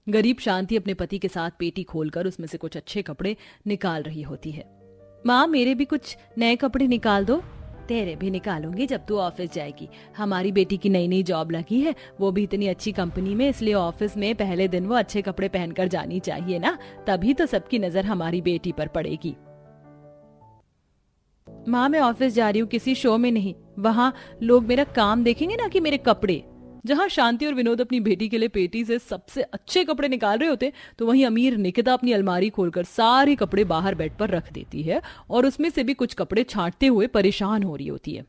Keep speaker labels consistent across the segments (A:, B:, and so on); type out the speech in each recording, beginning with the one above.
A: गरीब शांति अपने पति के साथ पेटी खोलकर उसमें से कुछ अच्छे कपड़े निकाल रही होती है। माँ, मेरे भी कुछ नए कपड़े निकाल दो। तेरे भी निकालूंगी जब तू ऑफिस जाएगी। हमारी बेटी की नई नई जॉब लगी है, वो भी इतनी अच्छी कंपनी में, इसलिए ऑफिस में पहले दिन वो अच्छे कपड़े पहनकर जानी चाहिए ना, तभी तो सबकी नजर हमारी बेटी पर पड़ेगी। माँ, मैं ऑफिस जा रही हूँ, किसी शो में नहीं। वहाँ लोग मेरा काम देखेंगे ना कि मेरे कपड़े। जहाँ शांति और विनोद अपनी बेटी के लिए पेटी से सबसे अच्छे कपड़े निकाल रहे होते, तो वहीं अमीर निकिता अपनी अलमारी खोलकर सारे कपड़े बाहर बेड पर रख देती है और उसमें से भी कुछ कपड़े छांटते हुए परेशान हो रही होती है।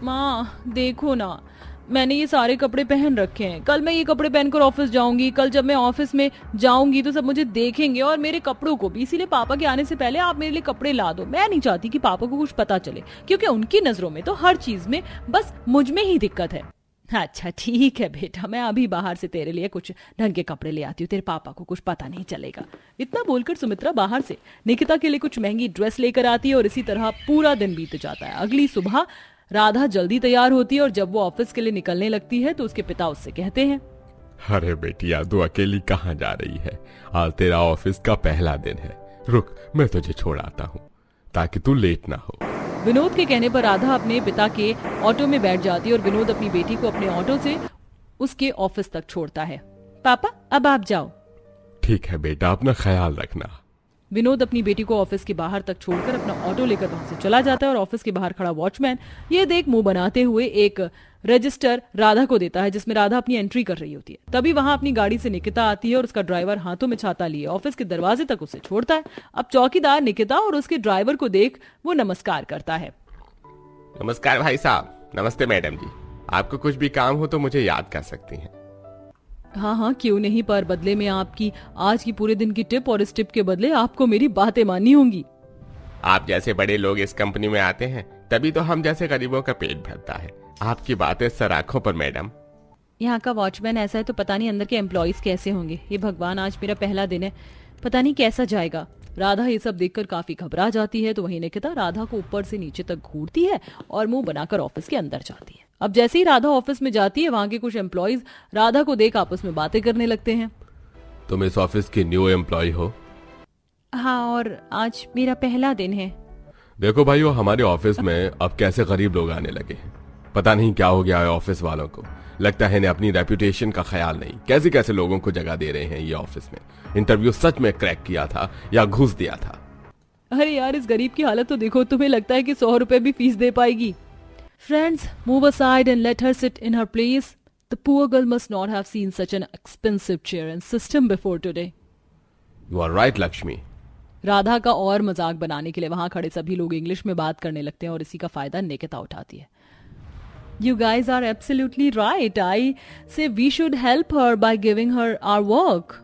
A: माँ, देखो ना, मैंने ये सारे कपड़े पहन रखे हैं। कल मैं ये कपड़े पहनकर ऑफिस जाऊंगी। कल जब मैं ऑफिस में जाऊंगी तो सब मुझे देखेंगे और मेरे कपड़ों को भी। इसीलिए पापा के आने से पहले आप मेरे लिए कपड़े ला दो। मैं नहीं चाहती कि पापा को कुछ पता चले, क्योंकि उनकी नजरों में तो हर चीज में बस मुझ में ही दिक्कत है। अच्छा ठीक है बेटा, मैं अभी बाहर से तेरे लिए कुछ ढंग के कपड़े ले आती हूँ, तेरे पापा को कुछ पता नहीं चलेगा। इतना बोलकर सुमित्रा बाहर से निकिता के लिए कुछ महंगी ड्रेस लेकर आती है और इसी तरह पूरा दिन बीत जाता है। अगली सुबह राधा जल्दी तैयार होती है और जब वो ऑफिस के लिए निकलने लगती है तो उसके पिता उससे कहते हैं,
B: अरे बेटिया, तू अकेली कहाँ जा रही है? आज तेरा ऑफिस का पहला दिन है। रुक, मैं तुझे छोड़ आता हूँ ताकि तू लेट ना हो।
A: विनोद के कहने पर राधा अपने पिता के ऑटो में बैठ जाती है और विनोद अपनी बेटी को अपने ऑटो से उसके ऑफिस तक छोड़ता है। पापा, अब आप जाओ।
B: ठीक है बेटा, अपना ख्याल रखना।
A: विनोद अपनी बेटी को ऑफिस के बाहर तक छोड़कर अपना ऑटो लेकर वहां से चला जाता है और ऑफिस के बाहर खड़ा वॉचमैन ये देख मुंह बनाते हुए एक रजिस्टर राधा को देता है, जिसमें राधा अपनी एंट्री कर रही होती है। तभी वहां अपनी गाड़ी से निकिता आती है और उसका ड्राइवर हाथों में छाता लिए ऑफिस के दरवाजे तक उसे छोड़ता है। अब चौकीदार निकिता और उसके ड्राइवर को देख वो नमस्कार करता है।
B: नमस्कार भाई साहब। नमस्ते मैडम जी। आपको कुछ भी काम हो तो मुझे याद कर सकती हैं।
A: हाँ हाँ, क्यों नहीं, पर बदले में आपकी आज की पूरे दिन की टिप और इस टिप के बदले आपको मेरी बातें माननी होंगी।
B: आप जैसे बड़े लोग इस कंपनी में आते हैं तभी तो हम जैसे गरीबों का पेट भरता है। आपकी बातें सर आंखों पर मैडम।
A: यहाँ का वॉचमैन ऐसा है तो पता नहीं अंदर के एम्प्लॉइज कैसे होंगे। ये भगवान, आज मेरा पहला दिन है, पता नहीं कैसा जाएगा। राधा ये सब देखकर काफी घबरा जाती है तो वहीं निकिता राधा को ऊपर से नीचे तक घूरती है और मुंह बनाकर ऑफिस के अंदर जाती है। अब जैसे ही राधा ऑफिस में जाती है, वहां के कुछ एम्प्लॉइज राधा को देख आपस में बातें करने लगते हैं।
B: तुम इस ऑफिस की न्यू एम्प्लॉय हो?
A: हाँ, और आज मेरा पहला दिन है।
B: देखो भाइयों, हमारे ऑफिस में अब कैसे गरीब लोग आने लगे हैं। पता नहीं क्या हो गया है ऑफिस वालों को। लगता है इन्हें अपनी रेपुटेशन का ख्याल नहीं। कैसे कैसे लोगों को जगह दे रहे हैं ये ऑफिस में। इंटरव्यू सच में क्रैक किया था या घूस दिया था?
A: अरे यार, इस गरीब की हालत तो देखो। तुम्हें लगता है कि 100 रुपए भी फीस दे पाएगी? Friends, move aside and let her sit in her place. The poor girl must not have seen such an expensive chair and system before today.
B: You are right, Lakshmi.
A: Radha का और मजाक बनाने के लिए वहां खड़े सभी लोग इंग्लिश में बात करने लगते हैं और इसी का फायदा निकिता उठाती है। You guys are absolutely right. I say we should help her by giving her our work.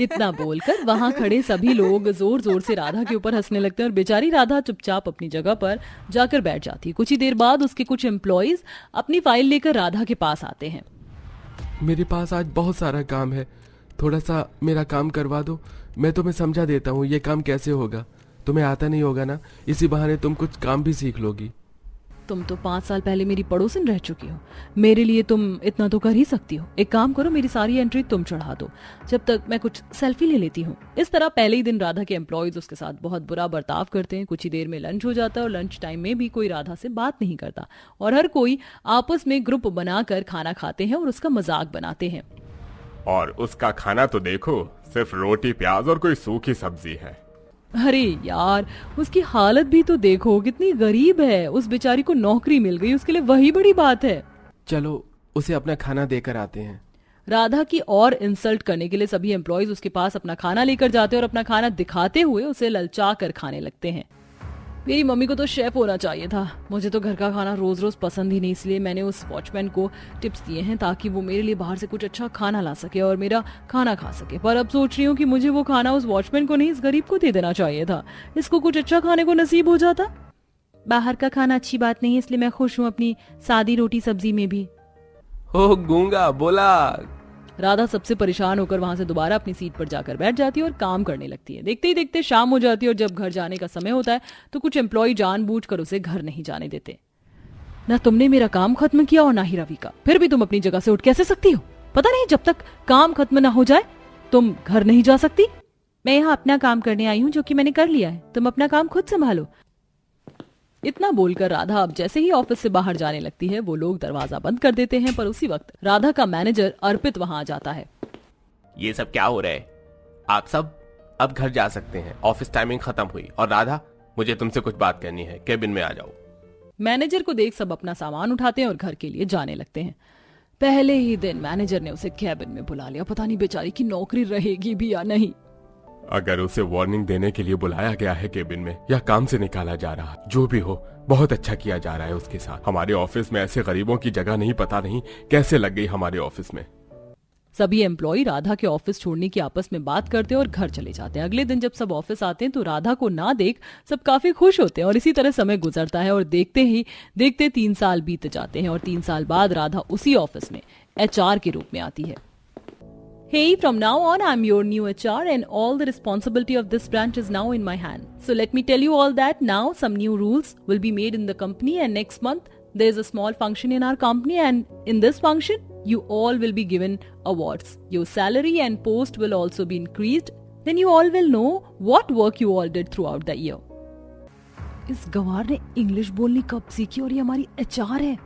A: इतना बोलकर वहां खड़े सभी लोग जोर जोर से राधा के ऊपर हंसने लगते हैं और बेचारी राधा चुपचाप अपनी जगह पर जाकर बैठ जाती है। कुछ ही देर बाद उसके कुछ एम्प्लॉइज अपनी फाइल लेकर राधा के पास आते हैं।
B: मेरे पास आज बहुत सारा काम है, थोड़ा सा मेरा काम करवा दो। मैं तुम्हें समझा देता हूँ ये काम कैसे होगा। तुम्हें आता नहीं होगा ना, इसी बहाने तुम कुछ काम भी सीख लोगी।
A: तुम तो 5 साल पहले मेरी पड़ोसन रह चुकी हो, मेरे लिए तुम इतना तो कर ही सकती हो। एक काम करो, मेरी सारी एंट्री तुम चढ़ा दो, जब तक मैं कुछ सेल्फी ले लेती हूँ। इस तरह पहले ही दिन राधा के एम्प्लॉयज उसके साथ बहुत बुरा बर्ताव करते हैं। कुछ ही देर में लंच हो जाता है और लंच टाइम में भी कोई राधा से बात नहीं करता और हर कोई आपस में ग्रुप बनाकर खाना खाते हैं और उसका मजाक बनाते हैं।
B: और उसका खाना तो देखो, सिर्फ रोटी प्याज और कोई सूखी सब्जी है।
A: अरे यार, उसकी हालत भी तो देखो, कितनी गरीब है। उस बेचारी को नौकरी मिल गई, उसके लिए वही बड़ी बात है।
C: चलो उसे अपना खाना देकर आते हैं।
A: राधा की और इंसल्ट करने के लिए सभी एम्प्लॉयज उसके पास अपना खाना लेकर जाते हैं और अपना खाना दिखाते हुए उसे ललचा कर खाने लगते हैं। मेरी मम्मी को तो शेफ होना चाहिए था। मुझे तो घर का खाना रोज रोज पसंद ही नहीं, इसलिए मैंने उस वॉचमैन को टिप्स दिए हैं ताकि वो मेरे लिए बाहर से कुछ अच्छा खाना ला सके और मेरा खाना खा सके। पर अब सोच रही हूँ कि मुझे वो खाना उस वॉचमैन को नहीं, इस गरीब को दे देना चाहिए था। इसको कुछ अच्छा खाने को नसीब हो जाता। बाहर का खाना अच्छी बात नहीं है, इसलिए मैं खुश हूँ अपनी सादी रोटी सब्जी में भी।
C: ओ गूंगा बोला।
A: राधा सबसे परेशान होकर वहां से दोबारा अपनी सीट पर जाकर बैठ जाती है और काम करने लगती है। देखते ही देखते शाम हो जाती है और जब घर जाने का समय होता है तो कुछ एम्प्लॉय जानबूझकर उसे घर नहीं जाने देते। ना तुमने मेरा काम खत्म किया और ना ही रवि का, फिर भी तुम अपनी जगह से उठ कैसे सकती हो? पता नहीं जब तक काम खत्म ना हो जाए। तुम घर नहीं जा सकती? मैं यहाँ अपना काम करने आई हूँ जो कि मैंने कर लिया है, तुम अपना काम खुद संभालो। इतना बोलकर राधा अब जैसे ही ऑफिस से बाहर जाने लगती है वो लोग दरवाजा बंद कर देते हैं, पर उसी वक्त राधा का मैनेजर अर्पित वहां आ जाता है।
C: ये सब क्या हो रहा है? आप सब अब घर जा सकते हैं, ऑफिस टाइमिंग खत्म हुई। और राधा, मुझे तुमसे कुछ बात करनी है, केबिन में आ जाओ।
A: मैनेजर को देख सब अपना सामान उठाते हैं और घर के लिए जाने लगते हैं। पहले ही दिन मैनेजर ने उसे केबिन में बुला लिया, पता नहीं बेचारी की नौकरी रहेगी भी या नहीं।
B: अगर उसे वार्निंग देने के लिए बुलाया गया है केबिन में या काम से निकाला जा रहा, जो भी हो, बहुत अच्छा किया जा रहा है उसके साथ। हमारे ऑफिस में ऐसे गरीबों की जगह नहीं, पता नहीं कैसे लग गई हमारे ऑफिस में।
A: सभी एम्प्लॉय राधा के ऑफिस छोड़ने की आपस में बात करते हैं और घर चले जाते हैं। अगले दिन जब सब ऑफिस आते हैं तो राधा को ना देख सब काफी खुश होते हैं और इसी तरह समय गुजरता है और देखते ही देखते 3 साल बीत जाते हैं और 3 साल बाद राधा उसी ऑफिस में HR के रूप में आती है। Hey, from now on I'm your new HR and all the responsibility of this branch is now in my hand. So let me tell you all that now some new rules will be made in the company and next month there's a small function in our company and in this function you all will be given awards. Your salary and post will also be increased. Then you all will know what work you all did throughout the year. इस गंवार ने English बोलनी कब सीखी और ये हमारी HR है।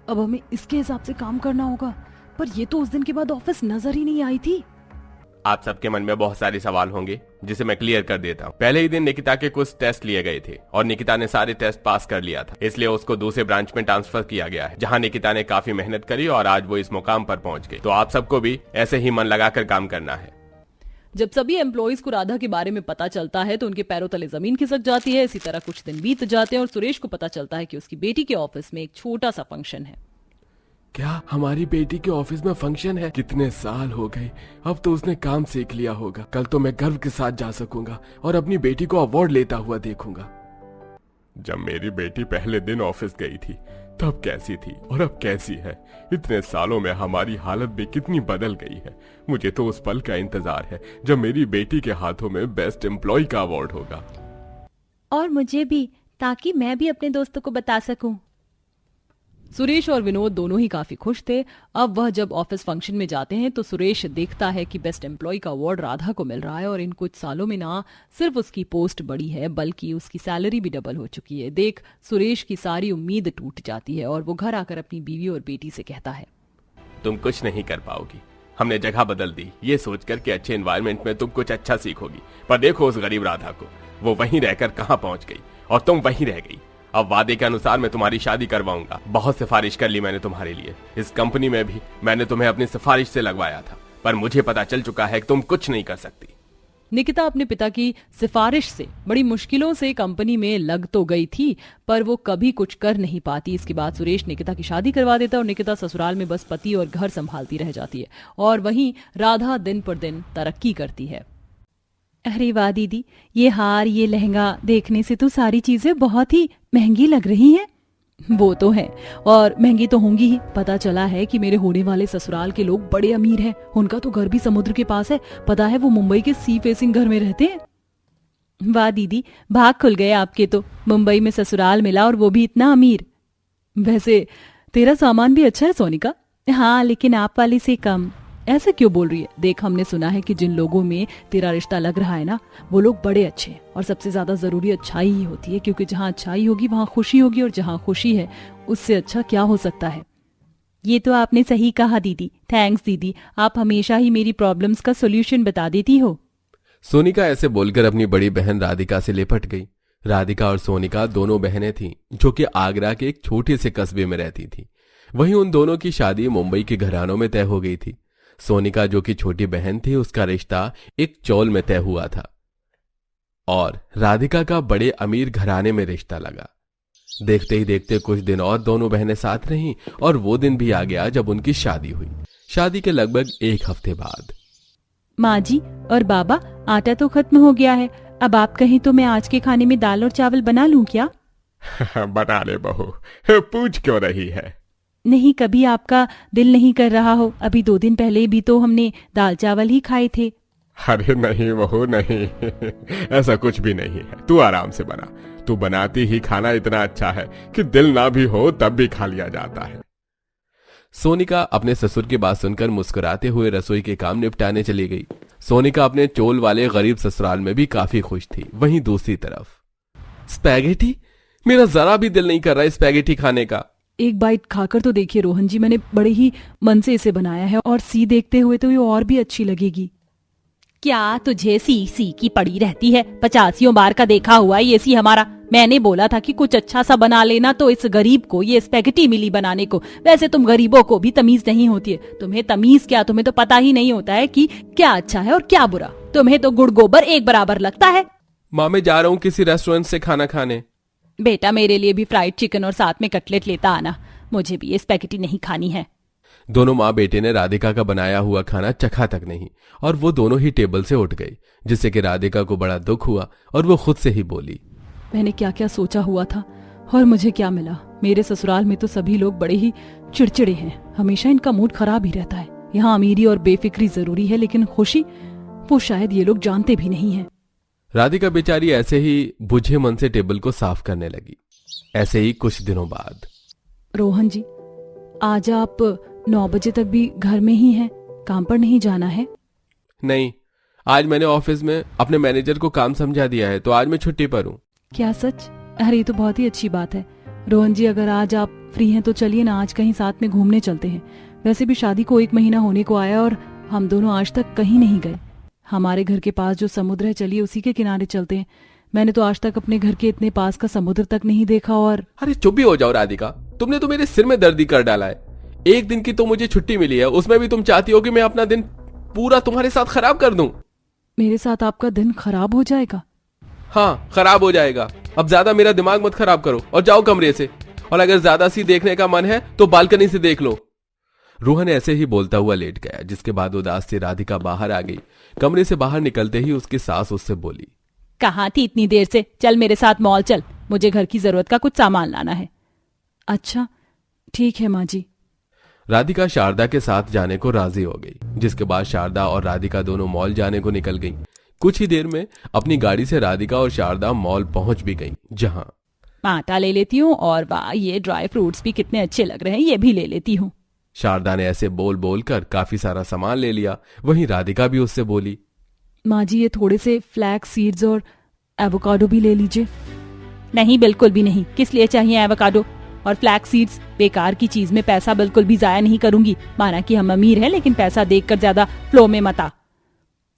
A: अब हमें इसके हिसाब से काम करना होगा, पर ये तो उस दिन के बाद ऑफिस नजर ही नहीं आई थी।
C: आप सबके मन में बहुत सारे सवाल होंगे जिसे मैं क्लियर कर देता हूँ। पहले ही दिन निकिता के कुछ टेस्ट लिए गए थे और निकिता ने सारे टेस्ट पास कर लिया था, इसलिए उसको दूसरे ब्रांच में ट्रांसफर किया गया है, जहाँ निकिता ने काफी मेहनत करी और आज वो इस मुकाम पर पहुंच गई। तो आप सबको भी ऐसे ही मन लगाकर काम करना है।
A: जब सभी एम्प्लॉइज को राधा के बारे में पता चलता है तो उनके पैरों तले जमीन खिसक जाती है। इसी तरह कुछ दिन बीत जाते हैं और सुरेश को पता चलता है कि उसकी बेटी के ऑफिस में एक छोटा सा फंक्शन है।
B: क्या हमारी बेटी के ऑफिस में फंक्शन है? कितने साल हो गए, अब तो उसने काम सीख लिया होगा। कल तो मैं गर्व के साथ जा सकूंगा और अपनी बेटी को अवार्ड लेता हुआ देखूंगा। जब मेरी बेटी पहले दिन ऑफिस गई थी तब कैसी थी और अब कैसी है? इतने सालों में हमारी हालत भी कितनी बदल गई है। मुझे तो उस पल का इंतजार है जब मेरी बेटी के हाथों में बेस्ट एम्प्लॉय का अवार्ड होगा।
A: और मुझे भी, ताकि मैं भी अपने दोस्तों को बता सकूं। सुरेश और विनोद दोनों ही काफी खुश थे। अब वह जब ऑफिस फंक्शन में जाते हैं तो सुरेश देखता है कि बेस्ट एम्प्लॉय का अवार्ड राधा को मिल रहा है और इन कुछ सालों में ना सिर्फ उसकी पोस्ट बढ़ी है बल्कि उसकी सैलरी भी डबल हो चुकी है। देख सुरेश की सारी उम्मीद टूट जाती है और वो घर आकर अपनी बीवी और बेटी से कहता है,
C: तुम कुछ नहीं कर पाओगी, हमने जगह बदल दी ये सोचकर कि अच्छे एनवायरनमेंट में तुम कुछ अच्छा सीखोगी। पर देखो उस गरीब राधा को, वो वहीं रहकर कहां पहुंच गई और तुम वहीं रह गई। अब वादे के अनुसार मैं तुम्हारी शादी करवाऊंगा। बहुत सिफारिश कर ली मैंने तुम्हारे लिए, इस कंपनी में भी मैंने तुम्हें अपनी सिफारिश से लगवाया था, पर मुझे पता चल चुका है कि तुम कुछ नहीं कर सकती।
A: निकिता अपने पिता की सिफारिश से बड़ी मुश्किलों से कंपनी में लग तो गई थी, पर वो कभी कुछ कर नहीं पाती। इसके बाद सुरेश निकिता की शादी करवा देता और निकिता ससुराल में बस पति और घर संभालती रह जाती है और वहीं राधा दिन पर दिन तरक्की करती है। अरे वाह दीदी, ये हार, ये लहंगा देखने से तो सारी चीजें बहुत ही महंगी लग रही हैं। वो तो है और महंगी तो होंगी ही। पता चला है कि मेरे होने वाले ससुराल के लोग बड़े अमीर हैं। उनका तो घर भी समुद्र के पास है। पता है वो मुंबई के सी फेसिंग घर में रहते हैं। वाह दीदी, भाग खुल गए आपके तो, मुंबई में ससुराल मिला और वो भी इतना अमीर। वैसे तेरा सामान भी अच्छा है सोनिका। हाँ, लेकिन आप वाले से कम। ऐसे क्यों बोल रही है? देख, हमने सुना है कि जिन लोगों में तेरा रिश्ता लग रहा है ना, वो लोग बड़े अच्छे हैं और सबसे ज्यादा जरूरी अच्छाई ही होती है, क्योंकि जहाँ अच्छाई होगी वहाँ खुशी होगी और जहाँ खुशी है उससे अच्छा क्या हो सकता है। ये तो आपने सही कहा दीदी। थैंक्स दीदी, आप हमेशा ही मेरी प्रॉब्लम्स का सोल्यूशन बता देती हो।
B: सोनिका ऐसे बोलकर अपनी बड़ी बहन राधिका से लिपट गई। राधिका और सोनिका दोनों बहनें थीं जो कि आगरा के एक छोटे से कस्बे में रहती थीं। वहीं उन दोनों की शादी मुंबई के घरानों में तय हो गई थी। सोनिका जो कि छोटी बहन थी, उसका रिश्ता एक चौल में तय हुआ था और राधिका का बड़े अमीर घराने में रिश्ता लगा। देखते ही देखते कुछ दिन और दोनों बहनें साथ रहीं और वो दिन भी आ गया जब उनकी शादी हुई। शादी के लगभग 1 हफ्ते बाद।
A: माँ जी और बाबा, आटा तो खत्म हो गया है। अब आप कहें तो मैं आज के खाने में दाल और चावल बना लूं क्या?
B: बना ले बहू, पूछ क्यों रही है?
A: नहीं, कभी आपका दिल नहीं कर रहा हो। अभी 2 दिन पहले भी तो हमने दाल चावल ही खाए थे।
B: अरे नहीं बहू नहीं, ऐसा कुछ भी नहीं है। तू आराम से बना। तू बनाती ही खाना इतना अच्छा है कि दिल ना भी हो तब भी खा लिया जाता है। सोनिका अपने ससुर की बात सुनकर मुस्कुराते हुए रसोई के काम निपटाने चली गई। सोनिका अपने चोल वाले गरीब ससुराल में भी काफी खुश थी। वहीं दूसरी तरफ स्पैगेटी, मेरा जरा भी दिल नहीं कर रहा है स्पैगेटी खाने का।
A: एक बाइट खाकर तो देखिए रोहन जी, मैंने बड़े ही मन से इसे बनाया है और सी देखते हुए तो ये और भी अच्छी लगेगी।
D: क्या तुझे सी सी की पड़ी रहती है? 50 बार का देखा हुआ ये सी हमारा। मैंने बोला था कि कुछ अच्छा सा बना लेना, तो इस गरीब को ये स्पैगेटी मिली बनाने को। वैसे तुम गरीबों को भी तमीज नहीं होती है। तुम्हें तमीज क्या, तुम्हें तो पता ही नहीं होता है कि क्या अच्छा है और क्या बुरा। तुम्हें तो गुड़ गोबर एक बराबर लगता है।
B: माँ मैं जा रहा हूँ किसी रेस्टोरेंट से खाना खाने।
D: बेटा मेरे लिए भी फ्राइड चिकन और साथ में कटलेट लेता आना, मुझे भी ये स्पैगेटी नहीं खानी है।
B: दोनों माँ बेटे ने राधिका का बनाया हुआ खाना चखा तक नहीं और वो दोनों ही टेबल से उठ गई, जिससे कि राधिका को बड़ा दुख हुआ और वो खुद से ही बोली,
A: मैंने क्या क्या सोचा हुआ था और मुझे क्या मिला। मेरे ससुराल में तो सभी लोग बड़े ही चिड़चिड़े हैं, हमेशा इनका मूड खराब ही रहता है। यहाँ अमीरी और बेफिक्री जरूरी है, लेकिन खुशी वो शायद ये लोग जानते भी नहीं है।
B: राधिका बेचारी ऐसे ही बुझे मन से टेबल को साफ करने लगी। ऐसे ही कुछ दिनों बाद,
A: रोहन जी आज आप 9 बजे तक भी घर में ही हैं, काम पर नहीं जाना है?
B: नहीं, आज मैंने ऑफिस में अपने मैनेजर को काम समझा दिया है, तो आज मैं छुट्टी पर हूँ।
A: क्या सच? अरे ये तो बहुत ही अच्छी बात है। रोहन जी अगर आज आप फ्री हैं तो चलिए ना, आज कहीं साथ में घूमने चलते हैं। वैसे भी शादी को 1 महीना होने को आया और हम दोनों आज तक कहीं नहीं गए। हमारे घर के पास जो समुद्र है, चलिए उसी के किनारे चलते हैं। मैंने तो आज तक अपने घर के इतने पास का समुद्र तक नहीं देखा। और
B: अरे चुप भी हो जाओ राधिका, तुमने तो मेरे सिर में दर्दी कर डाला है। एक दिन की तो मुझे छुट्टी मिली है, उसमें भी तुम चाहती हो कि मैं अपना दिन पूरा तुम्हारे साथ खराब कर दूं।
A: मेरे साथ आपका दिन खराब हो जाएगा?
B: हाँ खराब हो जाएगा। अब ज्यादा मेरा दिमाग मत खराब करो और जाओ कमरे से। और अगर ज्यादा सी देखने का मन है तो बालकनी से देख लो। रोहन ऐसे ही बोलता हुआ लेट गया, जिसके बाद उदास सी राधिका बाहर आ गई। कमरे से बाहर निकलते ही उसकी सास उससे बोली,
D: कहाँ थी इतनी देर से? चल मेरे साथ मॉल चल, मुझे घर की जरूरत का कुछ सामान लाना है।
A: अच्छा ठीक है माँ जी।
B: राधिका शारदा के साथ जाने को राजी हो गई, जिसके बाद शारदा और राधिका दोनों मॉल जाने को निकल गईं। कुछ ही देर में अपनी गाड़ी से राधिका और शारदा मॉल पहुंच भी गईं, जहां
D: आटा ले लेती हूँ और वाह ये ड्राई फ्रूट्स भी कितने अच्छे लग रहे हैं, ये भी ले लेती हूँ।
B: शारदा ने ऐसे बोल बोल कर काफी सारा सामान ले लिया। वहीं राधिका भी उससे बोली,
A: माँ जी ये थोड़े से फ्लैक्स सीड्स और एवोकाडो भी ले लीजिए।
D: नहीं बिल्कुल भी नहीं, किस लिए चाहिए एवोकाडो और फ्लैक्स सीड्स? बेकार की चीज में पैसा बिल्कुल भी जाया नहीं करूंगी। माना कि हम अमीर हैं, लेकिन पैसा देखकर ज्यादा फ्लो में मत आ।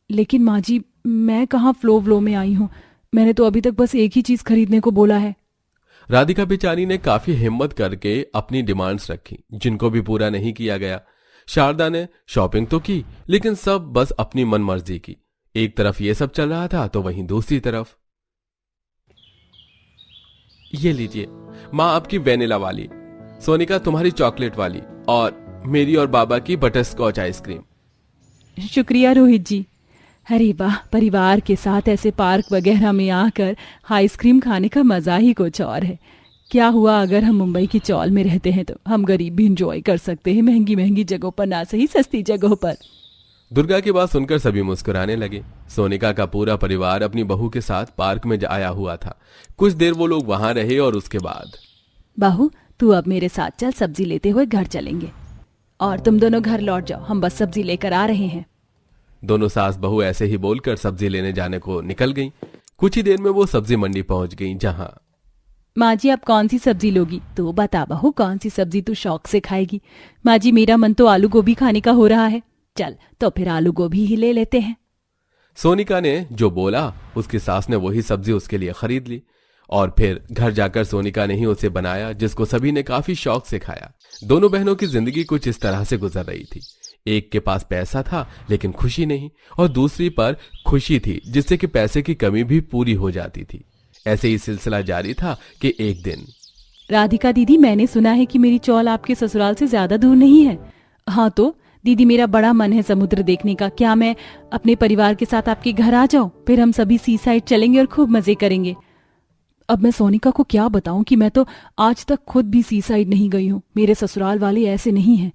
A: लेकिन माँ जी मैं कहाँ फ्लो में आई हूँ, मैंने तो अभी तक बस एक ही चीज खरीदने को बोला है।
B: राधिका बेचारी ने काफी हिम्मत करके अपनी डिमांड्स रखी, जिनको भी पूरा नहीं किया गया। शारदा ने शॉपिंग तो की, लेकिन सब बस अपनी मनमर्जी की। एक तरफ ये सब चल रहा था तो वहीं दूसरी तरफ, ये लीजिए माँ आपकी वेनिला वाली, सोनिका तुम्हारी चॉकलेट वाली और मेरी और बाबा की बटर स्कॉच आइसक्रीम।
A: शुक्रिया रोहित जी। अरे वाह, परिवार के साथ ऐसे पार्क वगैरह में आकर आइसक्रीम खाने का मजा ही कुछ और है। क्या हुआ अगर हम मुंबई की चौल में रहते हैं तो हम गरीब भी इंजॉय कर सकते हैं, महंगी महंगी जगहों पर ना सही सस्ती जगहों पर।
B: दुर्गा की बात सुनकर सभी मुस्कुराने लगे। सोनिका का पूरा परिवार अपनी बहू के साथ पार्क में आया हुआ था। कुछ देर वो लोग वहां रहे और उसके बाद,
A: बहू तू अब मेरे साथ चल, सब्जी लेते हुए घर चलेंगे। और तुम दोनों घर लौट जाओ, हम बस सब्जी लेकर आ रहे हैं।
B: दोनों सास बहू ऐसे ही बोलकर सब्जी लेने जाने को निकल गईं। कुछ ही देर में वो सब्जी मंडी पहुंच गईं, जहां
A: माँ जी आप कौन सी सब्जी लोगी? तो बता बहू, कौन सी सब्जी तू शौक से खाएगी? माँ जी मेरा मन तो आलू गोभी खाने का हो रहा है। चल तो फिर आलू गोभी ही ले लेते हैं।
B: सोनिका ने जो बोला उसकी सास ने वही सब्जी उसके लिए खरीद ली और फिर घर जाकर सोनिका ने ही उसे बनाया, जिसको सभी ने काफी शौक से खाया। दोनों बहनों की जिंदगी कुछ इस तरह से गुजर रही थी। एक के पास पैसा था लेकिन खुशी नहीं, और दूसरी पर खुशी थी जिससे कि पैसे की कमी भी पूरी हो जाती थी। ऐसे ही सिलसिला जारी था कि एक दिन,
A: राधिका दीदी मैंने सुना है कि मेरी चौल आपके ससुराल से ज्यादा दूर नहीं है। हाँ तो दीदी मेरा बड़ा मन है समुद्र देखने का, क्या मैं अपने परिवार के साथ आपके घर आ जाऊं? फिर हम सभी सी साइड चलेंगे और खूब मजे करेंगे। अब मैं सोनिका को क्या बताऊं कि मैं तो आज तक खुद भी सी साइड नहीं गई हूँ। मेरे ससुराल वाले ऐसे नहीं हैं।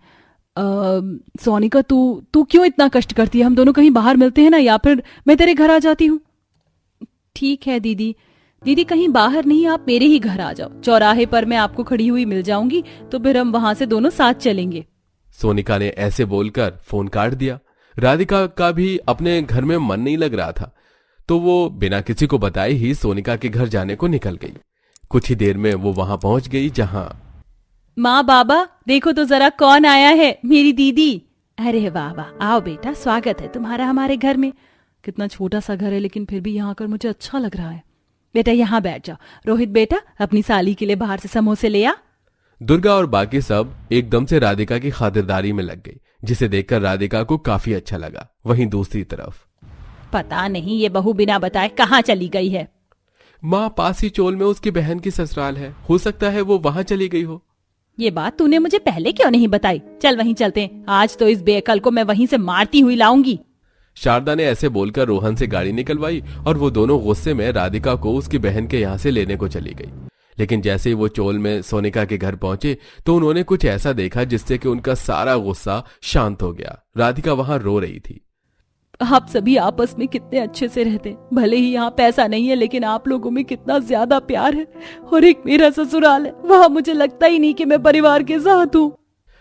A: सोनिका तू क्यों इतना कष्ट करती है? हम दोनों कहीं बाहर मिलते हैं ना, या फिर मैं तेरे घर आ जाती हूँ। ठीक है दीदी कहीं बाहर नहीं, आप मेरे ही घर आ जाओ। चौराहे पर मैं आपको खड़ी हुई मिल जाऊंगी, तो फिर हम वहां से दोनों साथ चलेंगे।
B: सोनिका ने ऐसे बोलकर फोन काट दिया। राधिका का भी अपने घर में मन नहीं लग रहा था, तो वो बिना किसी को बताए ही सोनिका के घर जाने को निकल गई। कुछ ही देर में वो वहां पहुंच गई जहां
D: माँ बाबा देखो तो जरा कौन आया है, मेरी दीदी। अरे वाह वाह, आओ बेटा, स्वागत है तुम्हारा हमारे घर में।
A: कितना छोटा सा घर है लेकिन फिर भी यहाँ आकर मुझे अच्छा लग रहा है।
D: बेटा यहाँ बैठ जाओ। रोहित बेटा, अपनी साली के लिए बाहर से समोसे ले आ।
B: दुर्गा और बाकी सब एकदम से राधिका की खातिरदारी में लग गई, जिसे देखकर राधिका को काफी अच्छा लगा। वहीं दूसरी तरफ
D: पता नहीं ये बहू बिना बताए कहाँ चली गई है।
B: माँ, पास ही चोल में उसकी बहन की ससुराल है, हो सकता है वो वहां चली गई हो।
D: ये बात तूने मुझे पहले क्यों नहीं बताई? चल वहीं चलते हैं, आज तो इस बेअकल को मैं वहीं से मारती हुई लाऊंगी।
B: शारदा ने ऐसे बोलकर रोहन से गाड़ी निकलवाई और वो दोनों गुस्से में राधिका को उसकी बहन के यहाँ से लेने को चली गई। लेकिन जैसे ही वो चोल में सोनिका के घर पहुंचे तो उन्होंने कुछ ऐसा देखा जिससे कि उनका सारा गुस्सा शांत हो गया। राधिका वहां रो रही थी।
A: आप सभी आपस में कितने अच्छे से रहते, भले ही यहाँ पैसा नहीं है लेकिन आप लोगों में कितना ज्यादा प्यार है। और एक मेरा ससुराल है, वहां मुझे लगता ही नहीं कि मैं परिवार के साथ हूँ।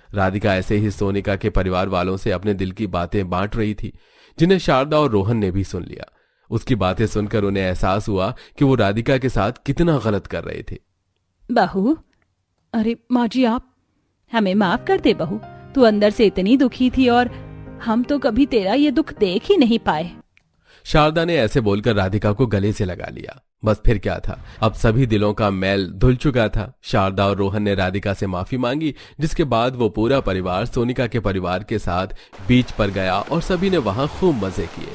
B: राधिका ऐसे ही सोनिका के परिवार वालों से अपने दिल की बातें बांट रही थी, जिन्हें शारदा और रोहन ने भी सुन लिया। उसकी बातें सुनकर उन्हें एहसास हुआ कि वो राधिका के साथ कितना गलत कर रहे थे।
D: बहू,
A: अरे माँ जी, आप
D: हमें माफ कर दे बहू, तू अंदर से इतनी दुखी थी और हम तो कभी तेरा ये दुख देख ही नहीं पाए।
B: शारदा ने ऐसे बोलकर राधिका को गले से लगा लिया। बस फिर क्या था, अब सभी दिलों का मैल धुल चुका था। शारदा और रोहन ने राधिका से माफी मांगी, जिसके बाद वो पूरा परिवार सोनिका के परिवार के साथ बीच पर गया और सभी ने वहां खूब मजे किए।